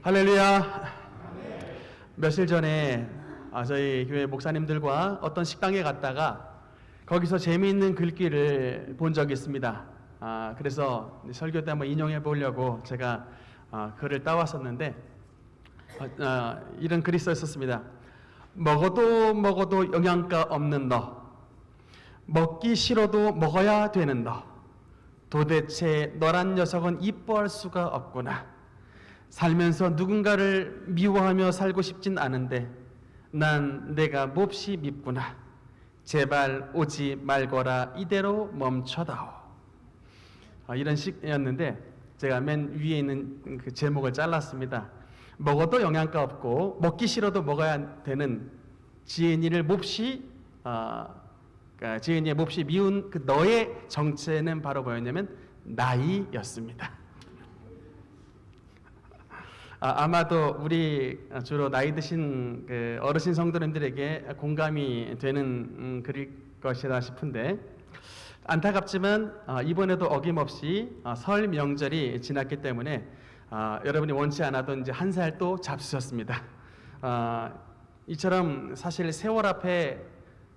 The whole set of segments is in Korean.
할렐루야. 며칠 전에 저희 교회 목사님들과 어떤 식당에 갔다가 거기서 재미있는 글귀를 본 적이 있습니다. 그래서 설교 때 한번 인용해 보려고 제가 글을 따왔었는데 이런 글이 써 있었습니다. 먹어도 영양가 없는 너, 먹기 싫어도 먹어야 되는 너, 도대체 너란 녀석은 이뻐할 수가 없구나. 살면서 누군가를 미워하며 살고 싶진 않은데 난 내가 몹시 밉구나. 제발 오지 말거라. 이대로 멈춰다오. 이런 식이었는데 제가 맨 위에 있는 그 제목을 잘랐습니다. 먹어도 영양가 없고 먹기 싫어도 먹어야 되는 지은이를 몹시 지은이의 몹시 미운 그 너의 정체는 바로 뭐였냐면 나이였습니다. 아마도 우리 주로 나이 드신 그 어르신 성도님들에게 공감이 되는 글일 것이라 싶은데, 안타깝지만 이번에도 어김없이 설 명절이 지났기 때문에 여러분이 원치 않아도 이제 한 살 또 잡수셨습니다. 이처럼 사실 세월 앞에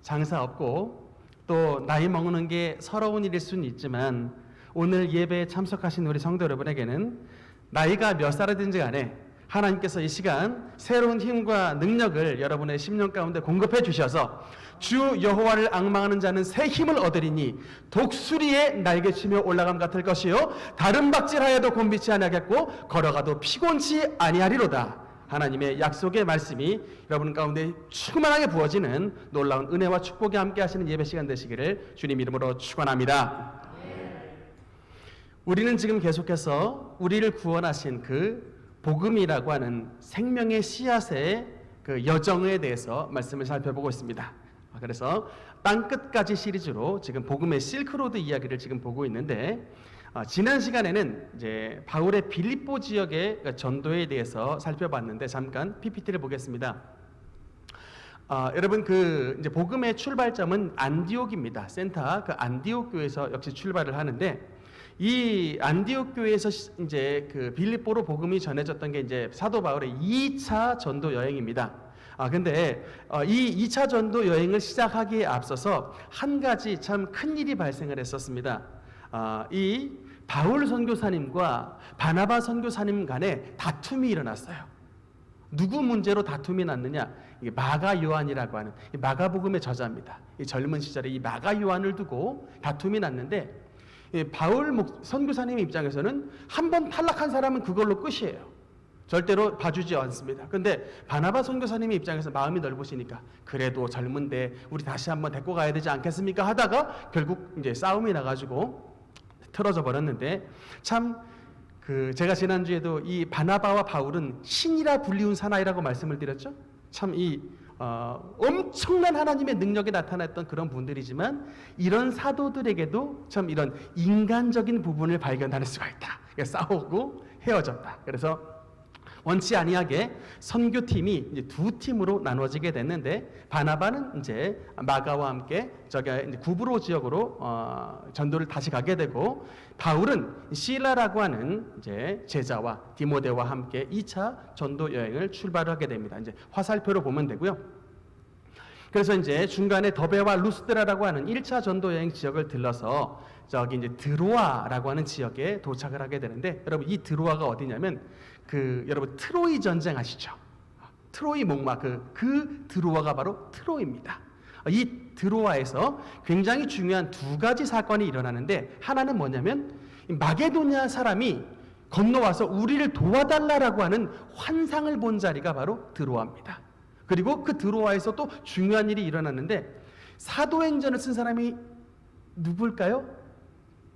장사 없고 또 나이 먹는 게 서러운 일일 수는 있지만, 오늘 예배에 참석하신 우리 성도 여러분에게는 나이가 몇 살이든지 간에 하나님께서 이 시간 새로운 힘과 능력을 여러분의 심령 가운데 공급해 주셔서 주 여호와를 앙망하는 자는 새 힘을 얻으리니 독수리의 날개치며 올라감 같을 것이요 다른 박질하여도 곤비치 아니하겠고 걸어가도 피곤치 아니하리로다. 하나님의 약속의 말씀이 여러분 가운데 충만하게 부어지는 놀라운 은혜와 축복이 함께 하시는 예배 시간 되시기를 주님 이름으로 축원합니다. 우리는 지금 계속해서 우리를 구원하신 그 복음이라고 하는 생명의 씨앗의 그 여정에 대해서 말씀을 살펴보고 있습니다. 그래서 땅끝까지 시리즈로 지금 복음의 실크로드 이야기를 지금 보고 있는데, 지난 시간에는 이제 바울의 빌립보 지역의 전도에 대해서 살펴봤는데 잠깐 PPT를 보겠습니다. 여러분 그 이제 복음의 출발점은 안디옥입니다. 센터 그 안디옥 교회에서 역시 출발을 하는데, 이 안디옥 교회에서 이제 그 빌립보로 복음이 전해졌던 게 이제 사도 바울의 2차 전도 여행입니다. 근데 이 2차 전도 여행을 시작하기에 앞서서 한 가지 참 큰 일이 발생을 했었습니다. 이 바울 선교사님과 바나바 선교사님 간에 다툼이 일어났어요. 누구 문제로 다툼이 났느냐? 이게 마가 요한이라고 하는 마가복음의 저자입니다. 이 젊은 시절에 이 마가 요한을 두고 다툼이 났는데, 바울 선교사님 입장에서는 한 번 탈락한 사람은 그걸로 끝이에요. 절대로 봐주지 않습니다. 근데 바나바 선교사님의 입장에서 마음이 넓으시니까 그래도 젊은데 우리 다시 한번 데리고 가야 되지 않겠습니까? 하다가 결국 이제 싸움이 나가지고 틀어져 버렸는데, 참 제가 지난주에도 이 바나바와 바울은 신이라 불리운 사나이라고 말씀을 드렸죠. 참 엄청난 하나님의 능력이 나타났던 그런 분들이지만, 이런 사도들에게도 참 이런 인간적인 부분을 발견할 수가 있다. 싸우고 헤어졌다. 그래서 원치 아니하게 선교팀이 이제 두 팀으로 나눠지게 됐는데, 바나바는 이제 마가와 함께 이제 구브로 지역으로 전도를 다시 가게 되고, 바울은 실라라고 하는 이제 제자와 디모데와 함께 2차 전도 여행을 출발하게 됩니다. 이제 화살표로 보면 되고요. 그래서 이제 중간에 더베와 루스드라라고 하는 1차 전도 여행 지역을 들러서 저기 이제 드로아라고 하는 지역에 도착을 하게 되는데, 여러분 이 드로아가 어디냐면 여러분 트로이 전쟁 아시죠? 트로이 목마 그 드로아가 바로 트로이입니다. 이 드로아에서 굉장히 중요한 두 가지 사건이 일어나는데, 하나는 뭐냐면 마게도냐 사람이 건너와서 우리를 도와달라라고 하는 환상을 본 자리가 바로 드로아입니다. 그리고 그 드로아에서 또 중요한 일이 일어났는데, 사도행전을 쓴 사람이 누굴까요?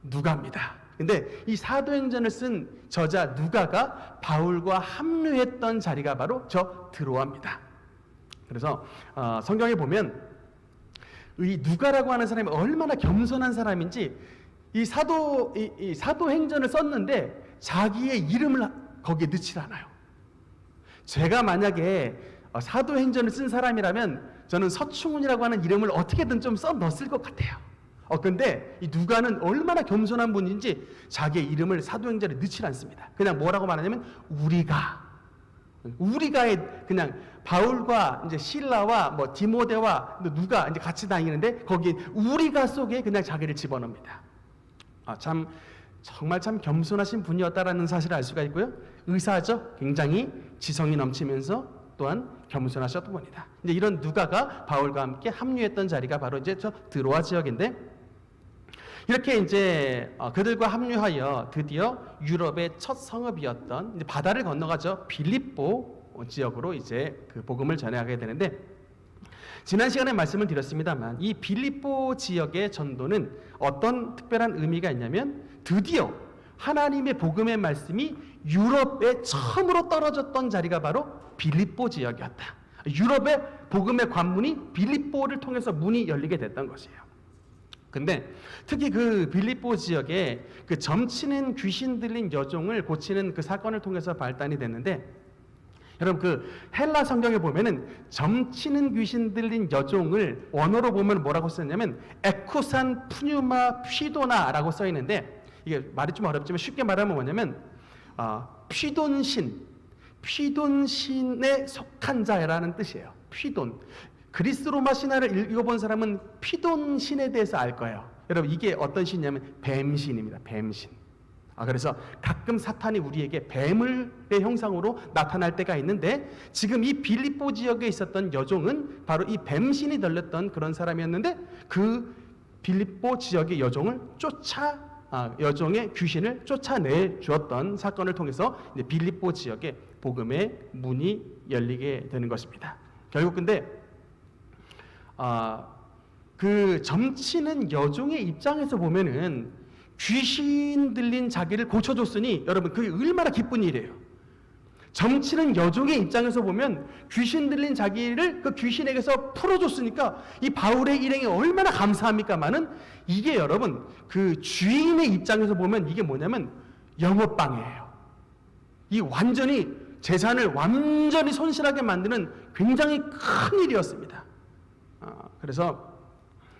누가입니다. 근데 이 사도행전을 쓴 저자 누가가 바울과 합류했던 자리가 바로 저 드로아입니다. 그래서 성경에 보면 이 누가라고 하는 사람이 얼마나 겸손한 사람인지, 이 사도행전을 썼는데 자기의 이름을 거기에 넣지 않아요. 제가 만약에 사도행전을 쓴 사람이라면 저는 서충훈이라고 하는 이름을 어떻게든 좀 써 넣었을 것 같아요. 근데 이 누가는 얼마나 겸손한 분인지 자기의 이름을 사도행전에 넣지 않습니다. 그냥 뭐라고 말하냐면 우리가 우리가 그냥 바울과 이제 실라와 뭐 디모데와 누가 이제 같이 다니는데 거기 우리가 속에 그냥 자기를 집어넣습니다. 참 정말 참 겸손하신 분이었다라는 사실을 알 수가 있고요. 의사죠. 굉장히 지성이 넘치면서 또한 겸손하셨던 분이다. 이제 이런 누가가 바울과 함께 합류했던 자리가 바로 이제 저 드로아 지역인데, 이렇게 이제 그들과 합류하여 드디어 유럽의 첫 성읍이었던 이제 바다를 건너가죠. 빌립보 지역으로 이제 그 복음을 전해하게 되는데, 지난 시간에 말씀을 드렸습니다만 이 빌립보 지역의 전도는 어떤 특별한 의미가 있냐면, 드디어 하나님의 복음의 말씀이 유럽에 처음으로 떨어졌던 자리가 바로 빌립보 지역이었다. 유럽의 복음의 관문이 빌립보를 통해서 문이 열리게 됐던 것이에요. 근데 특히 그 빌립보 지역에 그 점치는 귀신 들린 여종을 고치는 그 사건을 통해서 발단이 됐는데, 여러분 그 헬라 성경에 보면은 점치는 귀신 들린 여종을 원어로 보면 뭐라고 쓰냐면 에쿠산 푸뉴마 휘도나라고 써 있는데, 이게 말이 좀 어렵지만 쉽게 말하면 뭐냐면 휘돈신에 속한 자라는 뜻이에요. 휘돈. 그리스 로마 신화를 읽어본 사람은 휘돈 신에 대해서 알 거예요. 여러분 이게 어떤 신이냐면 뱀신입니다. 뱀신. 그래서 가끔 사탄이 우리에게 뱀의 형상으로 나타날 때가 있는데, 지금 이 빌립보 지역에 있었던 여종은 바로 이 뱀신이 들렸던 그런 사람이었는데, 그 빌립보 지역의 여종을 여종의 귀신을 쫓아내 주었던 사건을 통해서 이제 빌립보 지역의 복음의 문이 열리게 되는 것입니다. 결국 근데 그 점치는 여종의 입장에서 보면은 귀신 들린 자기를 고쳐줬으니 여러분 그게 얼마나 기쁜 일이에요. 점치는 여종의 입장에서 보면 귀신 들린 자기를 그 귀신에게서 풀어줬으니까 이 바울의 일행이 얼마나 감사합니까마는, 이게 여러분 그 주인의 입장에서 보면 이게 뭐냐면 영업방해예요. 이 완전히 재산을 완전히 손실하게 만드는 굉장히 큰 일이었습니다. 그래서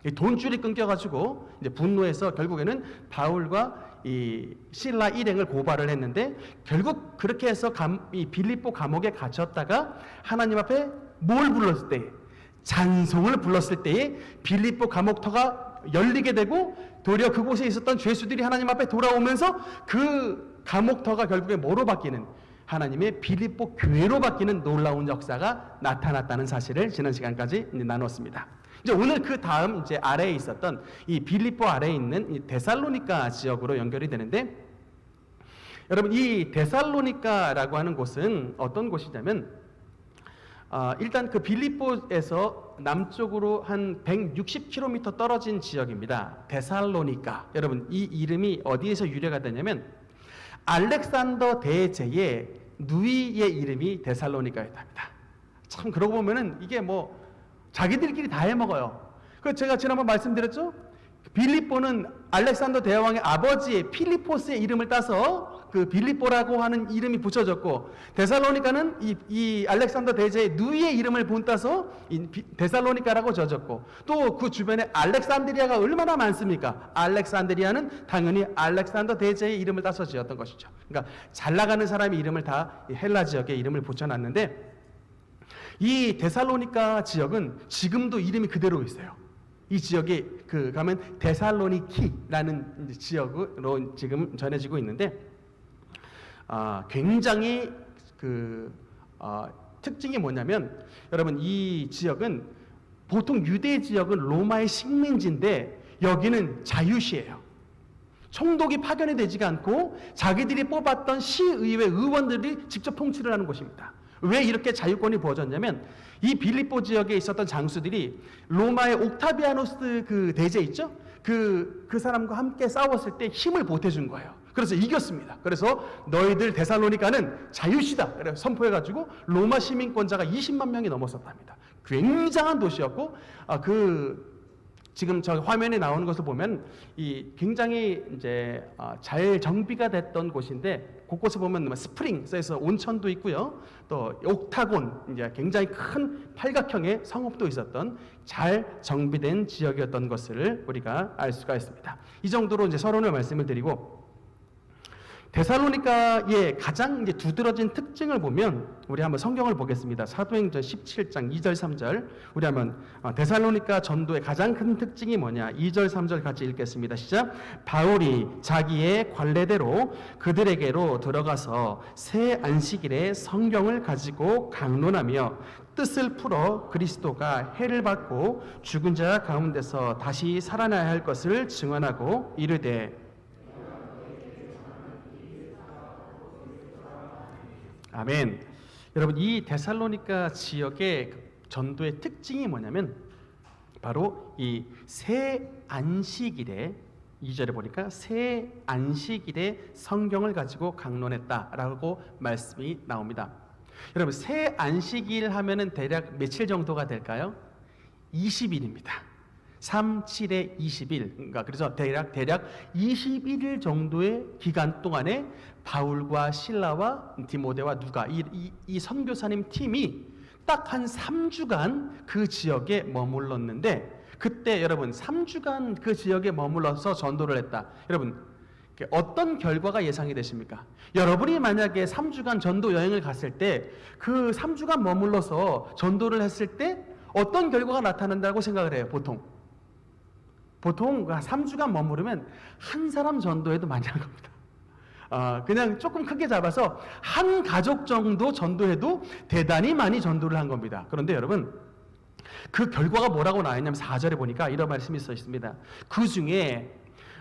이 돈줄이 끊겨가지고 이제 분노해서 결국에는 바울과 이 실라 일행을 고발을 했는데, 결국 그렇게 해서 이 빌립보 감옥에 갇혔다가 하나님 앞에 뭘 불렀을 때, 찬송을 불렀을 때에 빌립보 감옥터가 열리게 되고, 도리어 그곳에 있었던 죄수들이 하나님 앞에 돌아오면서 그 감옥터가 결국에 뭐로 바뀌는, 하나님의 빌립보 교회로 바뀌는 놀라운 역사가 나타났다는 사실을 지난 시간까지 나눴습니다. 이제 오늘 그 다음 이제 아래에 있었던 이 빌립보 아래에 있는 이 데살로니가 지역으로 연결이 되는데, 여러분 이 데살로니가라고 하는 곳은 어떤 곳이냐면, 일단 그 빌립보에서 남쪽으로 한 160km 떨어진 지역입니다. 데살로니가. 여러분 이 이름이 어디에서 유래가 되냐면 알렉산더 대제의 누이의 이름이 데살로니가였답니다. 참 그러고 보면은 이게 뭐 자기들끼리 다 해먹어요. 그 제가 지난번 말씀드렸죠? 빌립보는 알렉산더 대왕의 아버지 필리포스의 이름을 따서 그 빌립보라고 하는 이름이 붙여졌고, 데살로니가는 이 알렉산더 대제의 누이의 이름을 본따서 데살로니가라고 지어졌고, 또 그 주변에 알렉산드리아가 얼마나 많습니까? 알렉산드리아는 당연히 알렉산더 대제의 이름을 따서 지었던 것이죠. 그러니까 잘 나가는 사람의 이름을 다 헬라 지역의 이름을 붙여놨는데, 이 데살로니가 지역은 지금도 이름이 그대로 있어요. 이 지역에 가면 데살로니키라는 지역으로 지금 전해지고 있는데, 굉장히 특징이 뭐냐면, 여러분 이 지역은 보통 유대 지역은 로마의 식민지인데 여기는 자유시예요. 총독이 파견이 되지가 않고 자기들이 뽑았던 시의회 의원들이 직접 통치를 하는 곳입니다. 왜 이렇게 자유권이 부어졌냐면, 이 빌립보 지역에 있었던 장수들이 로마의 옥타비아누스 그 대제 있죠? 그 사람과 함께 싸웠을 때 힘을 보태준 거예요. 그래서 이겼습니다. 그래서 너희들 데살로니가는 자유시다. 그래서 선포해가지고 로마 시민권자가 20만 명이 넘었었답니다. 굉장한 도시였고, 지금 저 화면에 나오는 것을 보면 이 굉장히 이제 잘 정비가 됐던 곳인데, 곳곳에 보면 스프링 써서 온천도 있고요, 또 옥타곤, 이제 굉장히 큰 팔각형의 성읍도 있었던 잘 정비된 지역이었던 것을 우리가 알 수가 있습니다. 이 정도로 이제 서론을 말씀을 드리고, 데살로니가의 가장 이제 두드러진 특징을 보면 우리 한번 성경을 보겠습니다. 사도행전 17장 2절 3절. 우리 한번 데살로니가 전도의 가장 큰 특징이 뭐냐? 2절 3절 같이 읽겠습니다. 시작. 바울이 자기의 관례대로 그들에게로 들어가서 새 안식일에 성경을 가지고 강론하며 뜻을 풀어 그리스도가 해를 받고 죽은 자 가운데서 다시 살아나야 할 것을 증언하고 이르되 아멘. 여러분, 이 데살로니가 지역의 전도의 특징이 뭐냐면 바로 이 새 안식일에 2절에 보니까 새 안식일에 성경을 가지고 강론했다라고 말씀이 나옵니다. 여러분, 새 안식일 하면은 대략 며칠 정도가 될까요? 20일입니다. 3, 7에 20일. 그러니까 그래서 대략 21일 정도의 기간 동안에 바울과 실라와 디모데와 누가 이 선교사님 팀이 딱 한 3주간 그 지역에 머물렀는데 그때 여러분 3주간 그 지역에 머물러서 전도를 했다. 여러분 어떤 결과가 예상이 되십니까? 여러분이 만약에 3주간 전도 여행을 갔을 때 그 3주간 머물러서 전도를 했을 때 어떤 결과가 나타난다고 생각을 해요? 보통 3주간 머무르면 한 사람 전도해도 많이 한 겁니다. 그냥 조금 크게 잡아서 한 가족 정도 전도해도 대단히 많이 전도를 한 겁니다. 그런데 여러분 그 결과가 뭐라고 나왔냐면 4절에 보니까 이런 말씀이 써 있습니다. 그 중에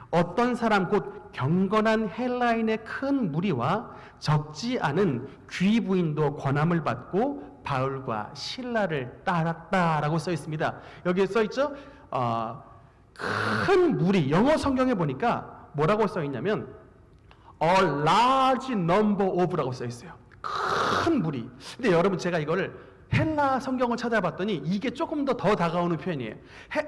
어떤 사람 곧 경건한 헬라인의 큰 무리와 적지 않은 귀부인도 권함을 받고 바울과 실라를 따랐다라고 써 있습니다. 여기에 써 있죠. 큰 무리, 영어 성경에 보니까 뭐라고 써 있냐면 A large number of라고 써 있어요. 큰 무리. 근데 여러분 제가 이거를 헬라 성경을 찾아봤더니 이게 조금 더 다가오는 표현이에요.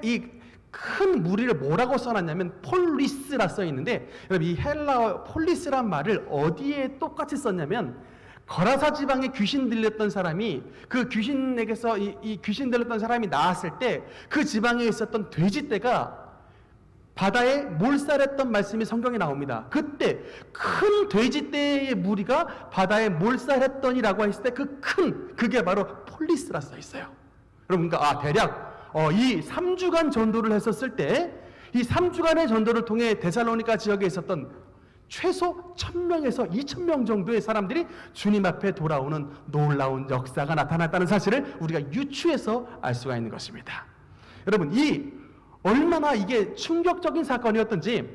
이 큰 무리를 뭐라고 써놨냐면 폴리스라 써 있는데 여러분 이 헬라어 폴리스란 말을 어디에 똑같이 썼냐면 거라사 지방에 귀신 들렸던 사람이 그 귀신에게서 이 귀신 들렸던 사람이 나왔을 때 그 지방에 있었던 돼지떼가 바다에 몰살했던 말씀이 성경에 나옵니다. 그때 큰 돼지떼의 무리가 바다에 몰살했더니라고 했을 때 그게 바로 폴리스라 써 있어요. 여러분 그러니까 대략 이 3주간 전도를 했었을 때 이 3주간의 전도를 통해 데살로니가 지역에 있었던 최소 1000명에서 2000명 정도의 사람들이 주님 앞에 돌아오는 놀라운 역사가 나타났다는 사실을 우리가 유추해서 알 수가 있는 것입니다. 여러분 얼마나 이게 충격적인 사건이었던지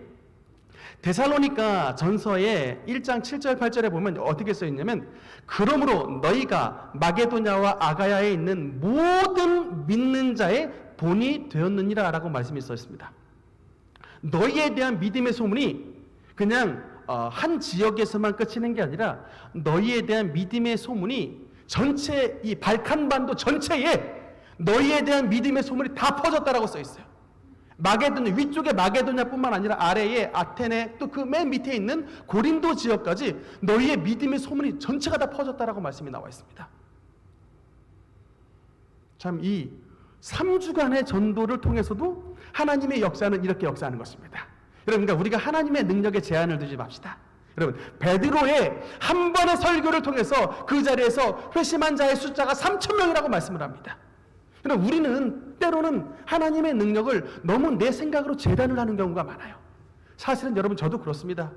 데살로니가 전서의 1장 7절 8절에 보면 어떻게 써 있냐면 그러므로 너희가 마게도냐와 아가야에 있는 모든 믿는 자의 본이 되었느니라 라고 말씀이 써 있습니다. 너희에 대한 믿음의 소문이 그냥 한 지역에서만 그치는 게 아니라 너희에 대한 믿음의 소문이 전체 이 발칸반도 전체에 너희에 대한 믿음의 소문이 다 퍼졌다라고 써 있어요. 마게도냐 위쪽에 마게도냐뿐만 아니라 아래에 아테네 또 그 맨 밑에 있는 고린도 지역까지 너희의 믿음의 소문이 전체가 다 퍼졌다라고 말씀이 나와 있습니다. 참 이 3주간의 전도를 통해서도 하나님의 역사는 이렇게 역사하는 것입니다. 여러분 그러니까 우리가 하나님의 능력에 제한을 두지 맙시다. 여러분 베드로의 한 번의 설교를 통해서 그 자리에서 회심한 자의 숫자가 3000명이라고 말씀을 합니다. 그러나 우리는 때로는 하나님의 능력을 너무 내 생각으로 재단을 하는 경우가 많아요. 사실은 여러분 저도 그렇습니다.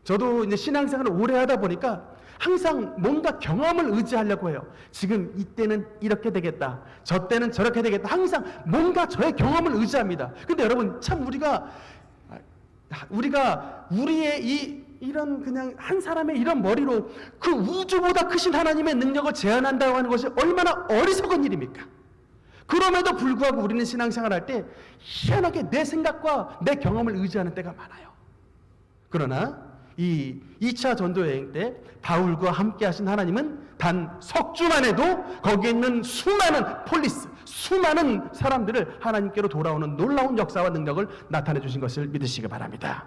저도 이제 신앙생활을 오래 하다 보니까 항상 뭔가 경험을 의지하려고 해요. 지금 이때는 이렇게 되겠다. 저 때는 저렇게 되겠다. 항상 뭔가 저의 경험을 의지합니다. 근데 여러분 참 우리가 우리의 이런 그냥 한 사람의 이런 머리로 그 우주보다 크신 하나님의 능력을 제한한다고 하는 것이 얼마나 어리석은 일입니까? 그럼에도 불구하고 우리는 신앙생활 할 때 희한하게 내 생각과 내 경험을 의지하는 때가 많아요. 그러나 이 2차 전도 여행 때 바울과 함께 하신 하나님은 단 석주만 해도 거기에 있는 수많은 수많은 사람들을 하나님께로 돌아오는 놀라운 역사와 능력을 나타내 주신 것을 믿으시기 바랍니다.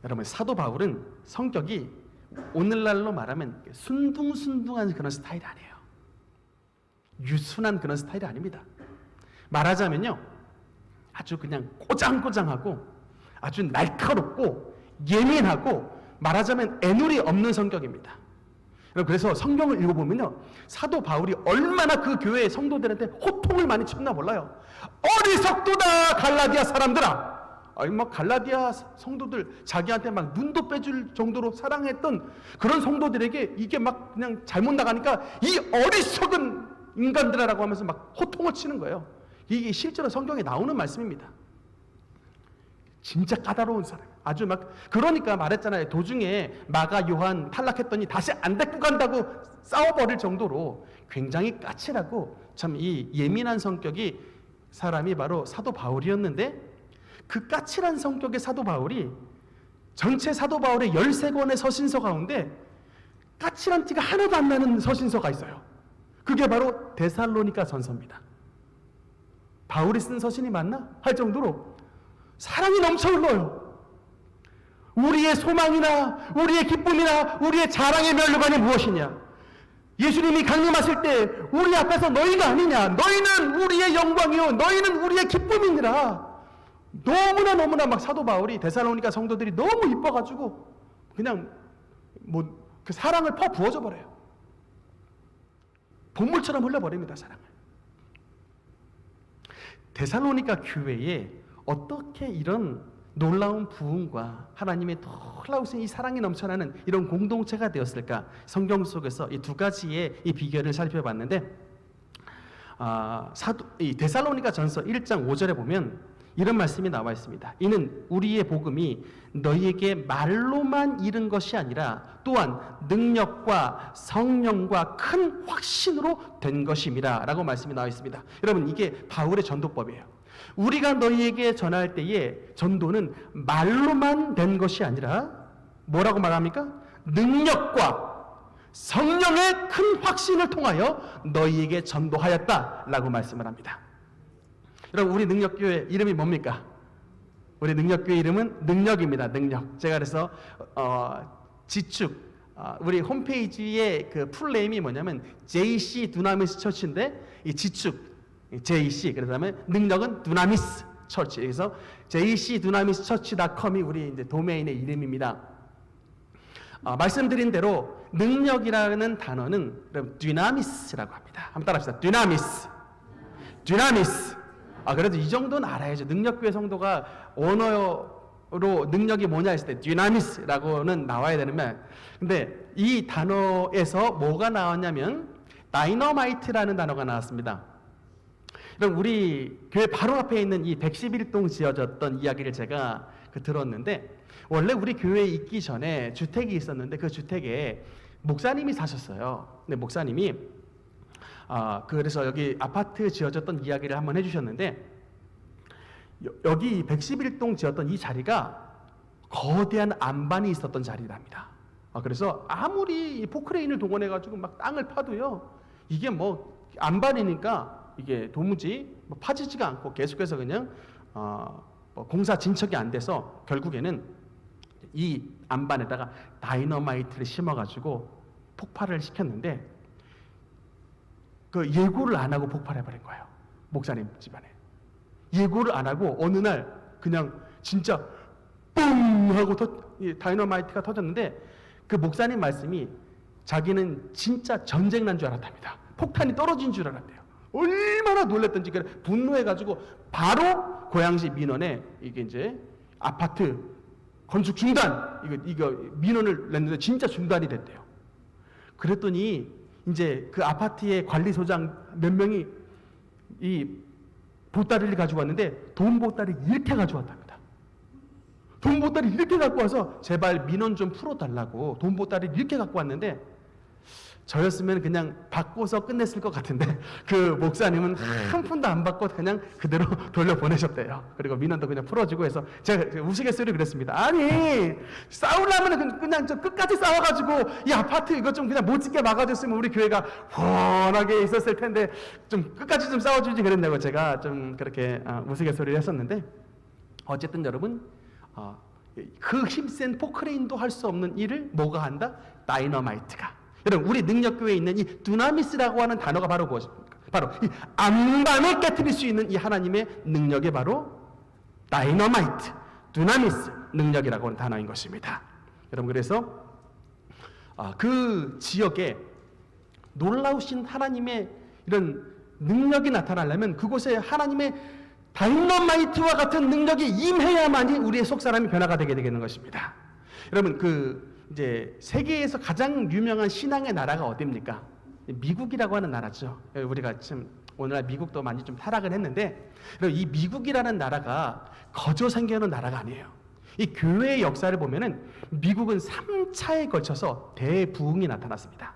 여러분 사도 바울은 성격이 오늘날로 말하면 순둥순둥한 그런 스타일이 아니에요. 유순한 그런 스타일이 아닙니다. 말하자면요 아주 그냥 꼬장꼬장하고 아주 날카롭고 예민하고 말하자면 애누리 없는 성격입니다. 여러분, 그래서 성경을 읽어보면요, 사도 바울이 얼마나 그 교회의 성도들한테 호통을 많이 쳤나 몰라요. 어리석도다 갈라디아 사람들아. 아니 막 갈라디아 성도들 자기한테 막 눈도 빼줄 정도로 사랑했던 그런 성도들에게 이게 막 그냥 잘못 나가니까 이 어리석은 인간들아라고 하면서 막 호통을 치는 거예요. 이게 실제로 성경에 나오는 말씀입니다. 진짜 까다로운 사람. 아주 막, 그러니까 말했잖아요. 도중에 마가 요한 탈락했더니 다시 안 데리고 간다고 싸워버릴 정도로 굉장히 까칠하고 참 이 예민한 성격이 사람이 바로 사도 바울이었는데, 그 까칠한 성격의 사도 바울이 전체 사도 바울의 13권의 서신서 가운데 까칠한 티가 하나도 안 나는 서신서가 있어요. 그게 바로 데살로니가 전서입니다. 바울이 쓴 서신이 맞나? 할 정도로 사랑이 넘쳐 흘러요. 우리의 소망이나 우리의 기쁨이나 우리의 자랑의 면류관이 무엇이냐? 예수님이 강림하실 때 우리 앞에서 너희가 아니냐? 너희는 우리의 영광이요 너희는 우리의 기쁨이니라. 너무나 막 사도 바울이 데살로니가 성도들이 너무 이뻐가지고 그냥 뭐 그 사랑을 퍼 부어줘 버려요. 본물처럼 흘려버립니다, 사랑을. 데살로니가 교회에 어떻게 이런 놀라운 부흥과 하나님의 놀라우신 이 사랑이 넘쳐나는 이런 공동체가 되었을까? 성경 속에서 이 두 가지의 이 비결을 살펴봤는데, 이 데살로니가 전서 1장 5절에 보면 이런 말씀이 나와 있습니다. 이는 우리의 복음이 너희에게 말로만 이른 것이 아니라 또한 능력과 성령과 큰 확신으로 된 것임이라 라고 말씀이 나와 있습니다. 여러분, 이게 바울의 전도법이에요. 우리가 너희에게 전할 때에 전도는 말로만 된 것이 아니라 뭐라고 말합니까? 능력과 성령의 큰 확신을 통하여 너희에게 전도하였다 라고 말씀을 합니다. 여러분, 우리 능력교회 이름이 뭡니까? 우리 능력교회 이름은 능력입니다. 능력. 제가 그래서 지축, 우리 홈페이지의 그 풀네임이 뭐냐면 JC 두나미스 처치인데, 이 지축 JC, 그다음에 능력은 두나미스 처치. 그래서 JC 두나미스 처치.com이 우리 이제 도메인의 이름입니다. 말씀드린 대로 능력이라는 단어는 여러분 dynamis라고 합니다. 한번 따라합시다. dynamis. 그래도 이 정도는 알아야죠. 능력교회 성도가 언어로 능력이 뭐냐 했을 때 dynamis라고는 나와야 되는 말. 근데 이 단어에서 뭐가 나왔냐면 다이너마이트라는 단어가 나왔습니다. 그럼 우리 교회 바로 앞에 있는 이 111동 지어졌던 이야기를 제가 들었는데, 원래 우리 교회에 있기 전에 주택이 있었는데 그 주택에 목사님이 사셨어요. 근데 목사님이 그래서 여기 아파트 지어졌던 이야기를 한번 해주셨는데, 여기 111동 지었던 이 자리가 거대한 안반이 있었던 자리랍니다. 그래서 아무리 포크레인을 동원해가지고 막 땅을 파도요, 이게 뭐 안반이니까 이게 도무지 파지지가 않고 계속해서 그냥 공사 진척이 안 돼서 결국에는 이 안반에다가 다이너마이트를 심어가지고 폭발을 시켰는데, 그 예고를 안 하고 폭발해버린 거예요. 목사님 집안에. 예고를 안 하고 어느 날 그냥 진짜 뿡 하고 다이너마이트가 터졌는데, 그 목사님 말씀이 자기는 진짜 전쟁 난 줄 알았답니다. 폭탄이 떨어진 줄 알았대요. 얼마나 놀랬던지 분노해가지고 바로 고양시 민원에 이게 이제 아파트 건축 중단 이거 민원을 냈는데 진짜 중단이 됐대요. 그랬더니 이제 그 아파트의 관리소장 몇 명이 이 보따리를 가지고 왔는데 돈 보따리 이렇게 가져왔답니다. 돈 보따리 이렇게 갖고 와서 제발 민원 좀 풀어달라고 돈 보따리 이렇게 갖고 왔는데, 저였으면 그냥 받고서 끝냈을 것 같은데 그 목사님은 한 푼도 안 받고 그냥 그대로 돌려보내셨대요. 그리고 민원도 그냥 풀어주고 해서 제가 우스갯소리 그랬습니다. 아니 싸우려면 그냥 저 끝까지 싸워가지고 이 아파트 이거 좀 그냥 못 짓게 막아줬으면 우리 교회가 훤하게 있었을 텐데 좀 끝까지 좀 싸워주지 그랬냐고 제가 좀 그렇게 우스갯소리를 했었는데, 어쨌든 여러분 그 힘센 포크레인도 할 수 없는 일을 뭐가 한다? 다이너마이트가. 여러분, 우리 능력교회에 있는 이 두나미스라고 하는 단어가 바로 무엇입니까? 바로 이 안반을 깨뜨릴 수 있는 이 하나님의 능력이 바로 다이너마이트, 두나미스 능력이라고 하는 단어인 것입니다. 여러분, 그래서 그 지역에 놀라우신 하나님의 이런 능력이 나타나려면 그곳에 하나님의 다이너마이트와 같은 능력이 임해야만이 우리의 속사람이 변화가 되게 되는 것입니다. 여러분, 이제 세계에서 가장 유명한 신앙의 나라가 어디입니까? 미국이라고 하는 나라죠. 우리가 지금 오늘날 미국도 많이 좀 타락을 했는데, 이 미국이라는 나라가 거저 생겨난 나라가 아니에요. 이 교회의 역사를 보면은 미국은 3차에 걸쳐서 대부흥이 나타났습니다.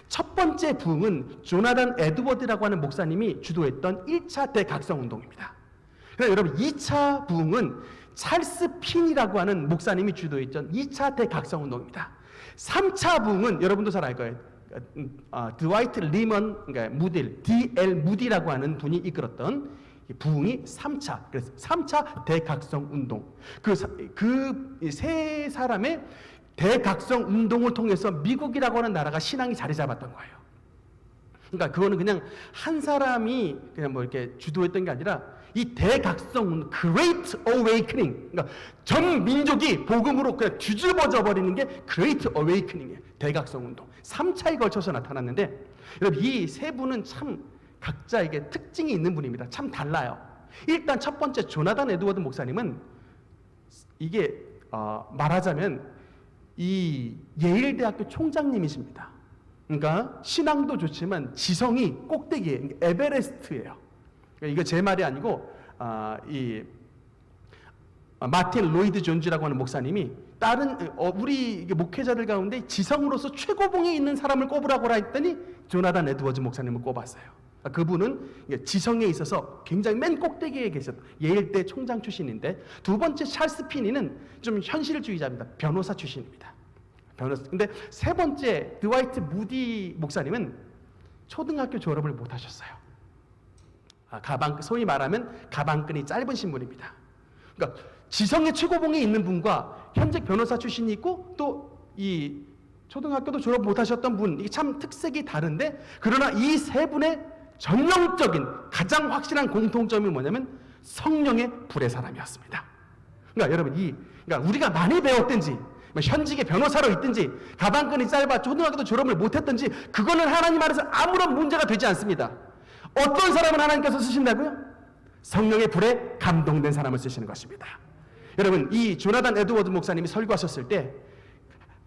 첫 번째 부흥은 조나단 에드워드라고 하는 목사님이 주도했던 1차 대각성 운동입니다. 그러나 여러분, 2차 부흥은 찰스 핀이라고 하는 목사님이 주도했던 2차 대각성 운동입니다. 3차 부흥은 여러분도 잘 알 거예요. 드와이트 리먼, 그러니까 무딜, D.L. 무디라고 하는 분이 이끌었던 부흥이 3차. 그래서 3차 대각성 운동. 그 세 사람의 대각성 운동을 통해서 미국이라고 하는 나라가 신앙이 자리 잡았던 거예요. 그러니까 그거는 그냥 한 사람이 그냥 뭐 이렇게 주도했던 게 아니라 이 대각성 운동, Great Awakening, 그러니까 전 민족이 복음으로 그냥 뒤집어져 버리는 게 Great Awakening이에요. 대각성 운동. 3차에 걸쳐서 나타났는데, 여러분, 이 세 분은 참 각자에게 특징이 있는 분입니다. 참 달라요. 일단 첫 번째 조나단 에드워드 목사님은 이게 말하자면 이 예일대학교 총장님이십니다. 그러니까 신앙도 좋지만 지성이 꼭대기예요. 에베레스트예요. 그러니까 이거 제 말이 아니고 마틴 로이드 존즈라고 하는 목사님이 다른 우리 목회자들 가운데 지성으로서 최고봉에 있는 사람을 꼽으라고 했더니 조나단 에드워즈 목사님을 꼽았어요. 그분은 지성에 있어서 굉장히 맨 꼭대기에 계셨던 예일대 총장 출신인데, 두 번째 찰스 피니는 좀 현실주의자입니다. 변호사 출신입니다. 근데 세 번째 드와이트 무디 목사님은 초등학교 졸업을 못 하셨어요. 소위 말하면 가방끈이 짧으신 분입니다. 그러니까 지성의 최고봉에 있는 분과 현직 변호사 출신이 있고 또 이 초등학교도 졸업 못 하셨던 분, 이게 참 특색이 다른데, 그러나 이 세 분의 전형적인 가장 확실한 공통점이 뭐냐면 성령의 불의 사람이었습니다. 그러니까 여러분, 그러니까 우리가 많이 배웠든지 현직의 변호사로 있든지 가방끈이 짧아 초등학교도 졸업을 못했든지 그거는 하나님 안에서 아무런 문제가 되지 않습니다. 어떤 사람은 하나님께서 쓰신다고요? 성령의 불에 감동된 사람을 쓰시는 것입니다. 여러분, 이 조나단 에드워드 목사님이 설교하셨을 때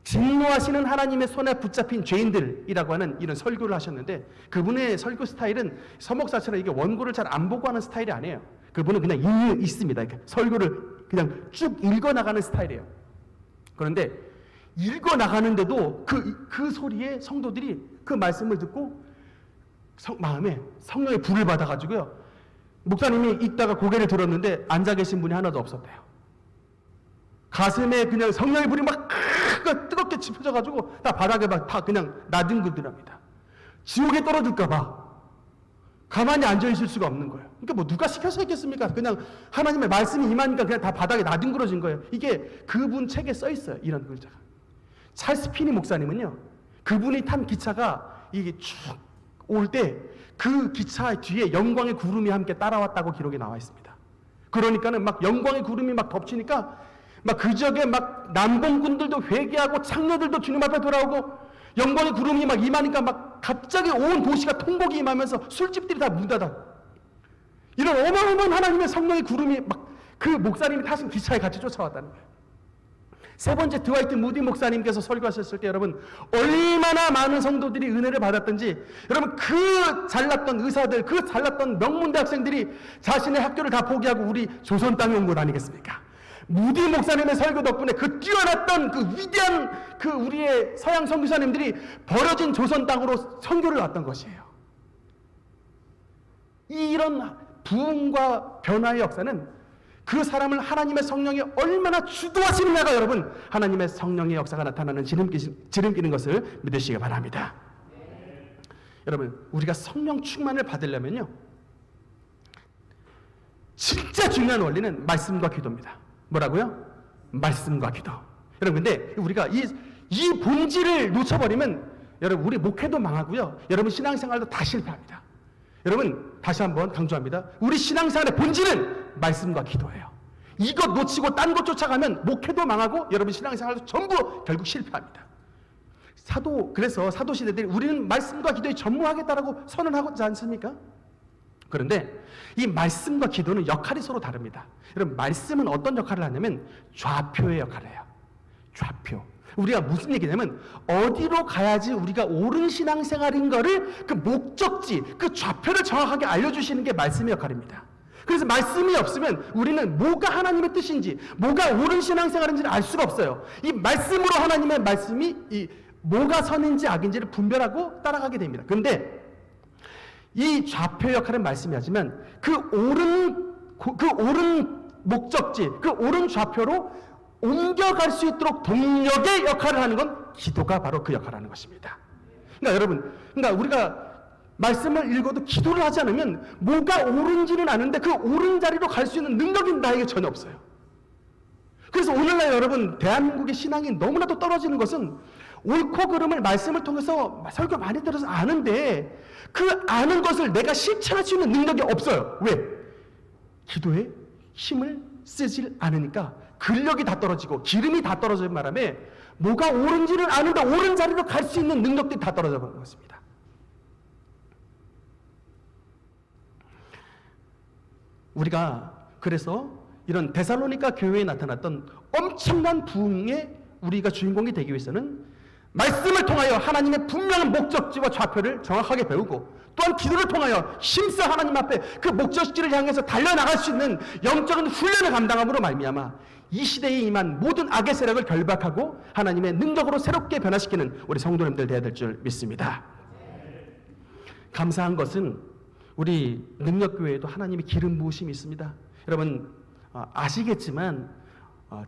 진노하시는 하나님의 손에 붙잡힌 죄인들이라고 하는 이런 설교를 하셨는데, 그분의 설교 스타일은 서목사처럼 이게 원고를 잘 안 보고 하는 스타일이 아니에요. 그분은 그냥 있습니다. 설교를 그냥 쭉 읽어나가는 스타일이에요. 그런데 읽어나가는데도 그 소리에 성도들이 그 말씀을 듣고 마음에 성령의 불을 받아가지고요, 목사님이 읽다가 고개를 들었는데 앉아 계신 분이 하나도 없었대요. 가슴에 그냥 성령의 불이 막 뜨겁게 짚어져가지고 다 바닥에 막 다 그냥 나뒹굴더랍니다. 지옥에 떨어질까봐 가만히 앉아있을 수가 없는 거예요. 그러니까 뭐 누가 시켜서 했겠습니까? 그냥 하나님의 말씀이 임하니까 그냥 다 바닥에 나뒹굴어진 거예요. 이게 그분 책에 써 있어요. 이런 글자가. 찰스 피니 목사님은요, 그분이 탄 기차가 이게 쭉 올 때 그 기차 뒤에 영광의 구름이 함께 따라왔다고 기록이 나와 있습니다. 그러니까는 막 영광의 구름이 막 덮치니까 막 그 지역에 막 남봉군들도 회개하고 창녀들도 주님 앞에 돌아오고 영광의 구름이 막 임하니까 막 갑자기 온 도시가 통곡이 임하면서 술집들이 다 문 닫아. 이런 어마어마한 하나님의 성령의 구름이 막 그 목사님이 타신 기차에 같이 쫓아왔다는 거예요. 세 번째 드와이트 무디 목사님께서 설교하셨을 때 여러분, 얼마나 많은 성도들이 은혜를 받았던지, 여러분, 그 잘났던 의사들, 그 잘났던 명문대학생들이 자신의 학교를 다 포기하고 우리 조선 땅에 온 것 아니겠습니까? 무디 목사님의 설교 덕분에 그 뛰어났던 그 위대한 그 우리의 서양 선교사님들이 버려진 조선 땅으로 선교를 왔던 것이에요. 이런 부흥과 변화의 역사는 그 사람을 하나님의 성령이 얼마나 주도하시느냐가 여러분, 하나님의 성령의 역사가 나타나는 지름길인 것을 믿으시기 바랍니다. 여러분, 우리가 성령 충만을 받으려면요, 진짜 중요한 원리는 말씀과 기도입니다. 뭐라고요? 말씀과 기도. 여러분, 근데 우리가 이 본질을 놓쳐버리면 여러분, 우리 목회도 망하고요, 여러분 신앙생활도 다 실패합니다. 여러분, 다시 한번 강조합니다. 우리 신앙생활의 본질은 말씀과 기도예요. 이것 놓치고 딴 것 쫓아가면 목회도 망하고 여러분 신앙생활도 전부 결국 실패합니다. 그래서 사도 시대들이 우리는 말씀과 기도에 전무하겠다라고 선언하지 않습니까? 그런데 이 말씀과 기도는 역할이 서로 다릅니다. 여러분, 말씀은 어떤 역할을 하냐면 좌표의 역할을 해요. 좌표. 우리가 무슨 얘기냐면 어디로 가야지 우리가 옳은 신앙생활인 거를 그 목적지, 그 좌표를 정확하게 알려주시는 게 말씀의 역할입니다. 그래서 말씀이 없으면 우리는 뭐가 하나님의 뜻인지, 뭐가 옳은 신앙생활인지를 알 수가 없어요. 이 말씀으로 하나님의 말씀이 뭐가 선인지 악인지를 분별하고 따라가게 됩니다. 그런데 이 좌표 역할은 말씀이 하지만 그 옳은 목적지, 그 옳은 좌표로 옮겨갈 수 있도록 동력의 역할을 하는 건 기도가 바로 그 역할을 하는 것입니다. 그러니까 여러분, 우리가 말씀을 읽어도 기도를 하지 않으면 뭐가 옳은지는 아는데 그 옳은 자리로 갈 수 있는 능력이 나에게 전혀 없어요. 그래서 오늘날 여러분, 대한민국의 신앙이 너무나도 떨어지는 것은 옳고 그름을 말씀을 통해서 설교 많이 들어서 아는데 그 아는 것을 내가 실천할 수 있는 능력이 없어요. 왜? 기도에 힘을 쓰질 않으니까 근력이 다 떨어지고 기름이 다 떨어지는 바람에 뭐가 옳은지를 아는데 옳은 자리로 갈 수 있는 능력들이 다 떨어져 버린 것입니다. 우리가 그래서 이런 데살로니가 교회에 나타났던 엄청난 부흥의 우리가 주인공이 되기 위해서는 말씀을 통하여 하나님의 분명한 목적지와 좌표를 정확하게 배우고 또한 기도를 통하여 힘써 하나님 앞에 그 목적지를 향해서 달려나갈 수 있는 영적인 훈련을 감당함으로 말미암아 이 시대에 임한 모든 악의 세력을 결박하고 하나님의 능력으로 새롭게 변화시키는 우리 성도님들 되어야 될 줄 믿습니다. 감사한 것은 우리 능력교회에도 하나님의 기름 부으심이 있습니다. 여러분 아시겠지만